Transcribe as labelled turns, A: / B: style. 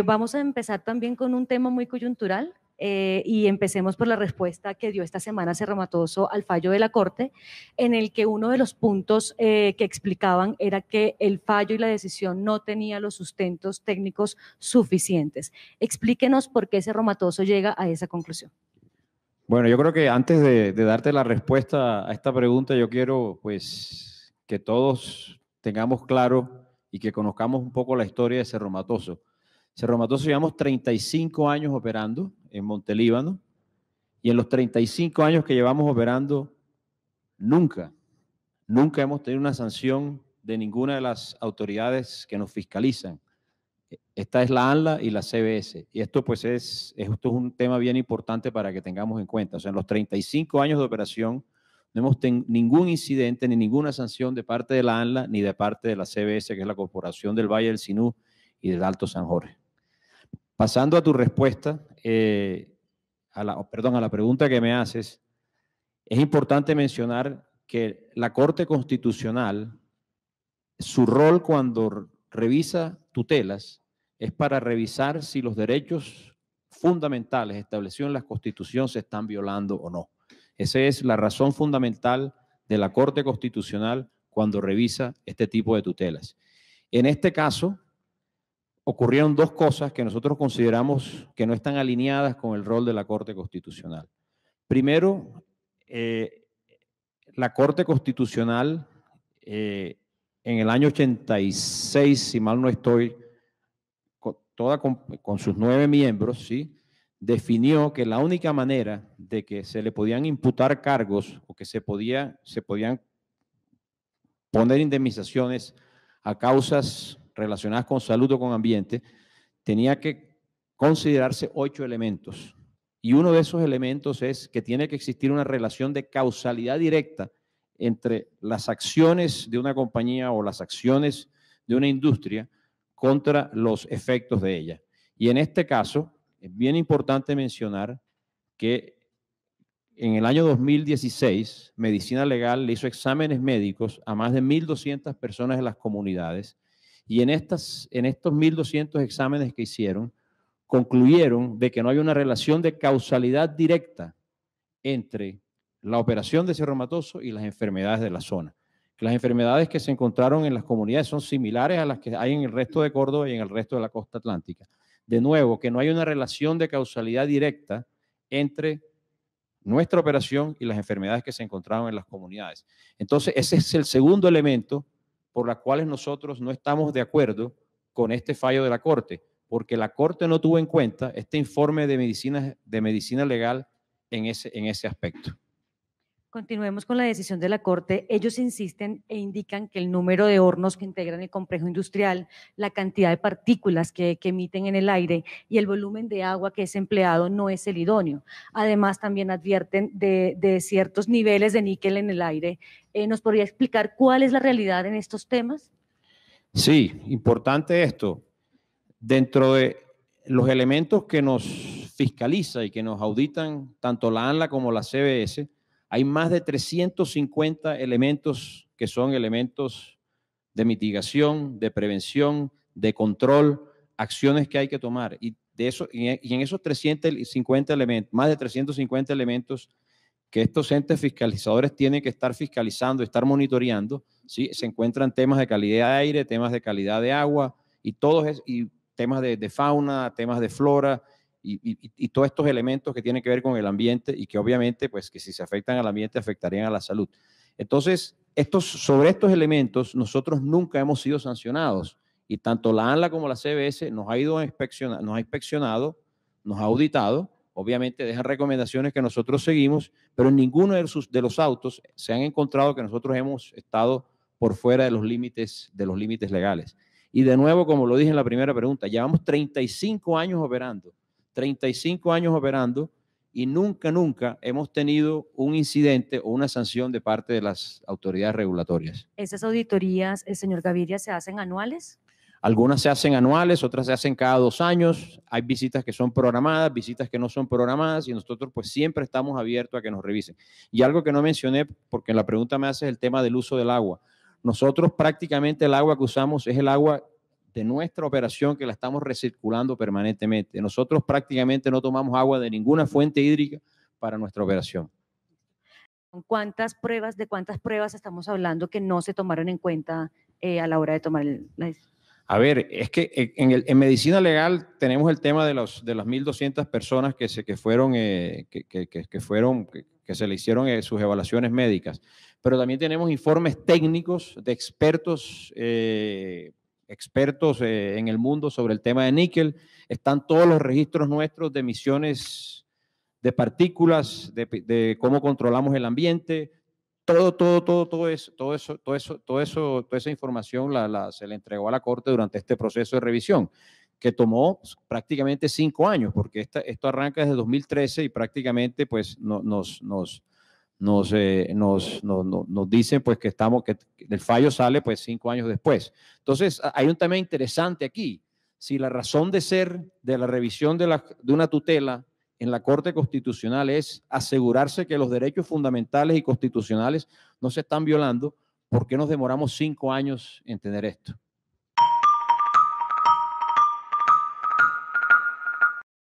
A: Vamos a empezar también con un tema muy coyuntural y empecemos por la respuesta que dio esta semana Cerro al fallo de la Corte, en el que uno de los puntos que explicaban era que el fallo y la decisión no tenía los sustentos técnicos suficientes. Explíquenos por qué Cerro llega a esa conclusión.
B: Bueno, yo creo que antes de darte la respuesta a esta pregunta, yo quiero pues que todos tengamos claro y que conozcamos un poco la historia de Cerro Matoso. Cerro Matoso llevamos 35 años operando en Montelíbano y en los 35 años que llevamos operando, nunca hemos tenido una sanción de ninguna de las autoridades que nos fiscalizan. Esta es la ANLA y la CBS. Y esto pues esto es un tema bien importante para que tengamos en cuenta. O sea, en los 35 años de operación no hemos tenido ningún incidente ni ninguna sanción de parte de la ANLA ni de parte de la CBS, que es la Corporación del Valle del Sinú y del Alto San Jorge. Pasando a tu respuesta, a la pregunta que me haces, es importante mencionar que la Corte Constitucional, su rol cuando revisa tutelas es para revisar si los derechos fundamentales establecidos en la Constitución se están violando o no. Esa es la razón fundamental de la Corte Constitucional cuando revisa este tipo de tutelas. En este caso, ocurrieron dos cosas que nosotros consideramos que no están alineadas con el rol de la Corte Constitucional. Primero, la Corte Constitucional en el año 86, si mal no estoy, con sus 9 miembros, ¿sí?, definió que la única manera de que se le podían imputar cargos o que se podían poner indemnizaciones a causas relacionadas con salud o con ambiente, tenía que considerarse 8 elementos. Y uno de esos elementos es que tiene que existir una relación de causalidad directa entre las acciones de una compañía o las acciones de una industria contra los efectos de ella. Y en este caso, es bien importante mencionar que en el año 2016, Medicina Legal le hizo exámenes médicos a más de 1.200 personas de las comunidades y en estos 1.200 exámenes que hicieron, concluyeron de que no hay una relación de causalidad directa entre la operación de Cerro Matoso y las enfermedades de la zona. Las enfermedades que se encontraron en las comunidades son similares a las que hay en el resto de Córdoba y en el resto de la costa atlántica. De nuevo, que no hay una relación de causalidad directa entre nuestra operación y las enfermedades que se encontraron en las comunidades. Entonces, ese es el segundo elemento por los cuales nosotros no estamos de acuerdo con este fallo de la Corte, porque la Corte no tuvo en cuenta este informe de medicina legal en ese aspecto.
A: Continuemos con la decisión de la Corte. Ellos insisten e indican que el número de hornos que integran el complejo industrial, la cantidad de partículas que emiten en el aire y el volumen de agua que es empleado no es el idóneo. Además, también advierten de ciertos niveles de níquel en el aire. ¿Nos podría explicar cuál es la realidad en estos temas?
B: Sí, importante esto. Dentro de los elementos que nos fiscaliza y que nos auditan tanto la ANLA como la CBS, hay más de 350 elementos que son elementos de mitigación, de prevención, de control, acciones que hay que tomar. Y en esos 350 elementos, más de 350 elementos que estos entes fiscalizadores tienen que estar fiscalizando, estar monitoreando, ¿sí? Se encuentran temas de calidad de aire, temas de calidad de agua y temas de fauna, temas de flora y todos estos elementos que tienen que ver con el ambiente y que obviamente, pues, que si se afectan al ambiente, afectarían a la salud. Entonces, sobre estos elementos, nosotros nunca hemos sido sancionados y tanto la ANLA como la CBS nos ha inspeccionado, nos ha auditado, obviamente dejan recomendaciones que nosotros seguimos, pero en ninguno de los autos se han encontrado que nosotros hemos estado por fuera de los límites legales. Y de nuevo, como lo dije en la primera pregunta, llevamos 35 años operando y nunca hemos tenido un incidente o una sanción de parte de las autoridades regulatorias.
A: ¿Esas auditorías, señor Gaviria, se hacen anuales?
B: Algunas se hacen anuales, otras se hacen cada 2 años. Hay visitas que son programadas, visitas que no son programadas y nosotros pues siempre estamos abiertos a que nos revisen. Y algo que no mencioné, porque en la pregunta me hace el tema del uso del agua. Nosotros prácticamente el agua que usamos es el agua de nuestra operación que la estamos recirculando permanentemente. Nosotros prácticamente no tomamos agua de ninguna fuente hídrica para nuestra operación.
A: ¿De cuántas pruebas estamos hablando que no se tomaron en cuenta a la hora de tomar la decisión?
B: A ver, es que en medicina legal tenemos el tema de las 1.200 personas que se le hicieron sus evaluaciones médicas, pero también tenemos informes técnicos de expertos en el mundo sobre el tema de níquel. Están todos los registros nuestros de emisiones de partículas, de cómo controlamos el ambiente. Toda esa información se le entregó a la Corte durante este proceso de revisión, que tomó prácticamente 5 años, porque esto arranca desde 2013 y prácticamente pues nos dicen pues que el fallo sale pues 5 años después. Entonces hay un tema interesante aquí. Si la razón de ser de la revisión de una tutela en la Corte Constitucional es asegurarse que los derechos fundamentales y constitucionales no se están violando, ¿por qué nos demoramos 5 años en tener esto?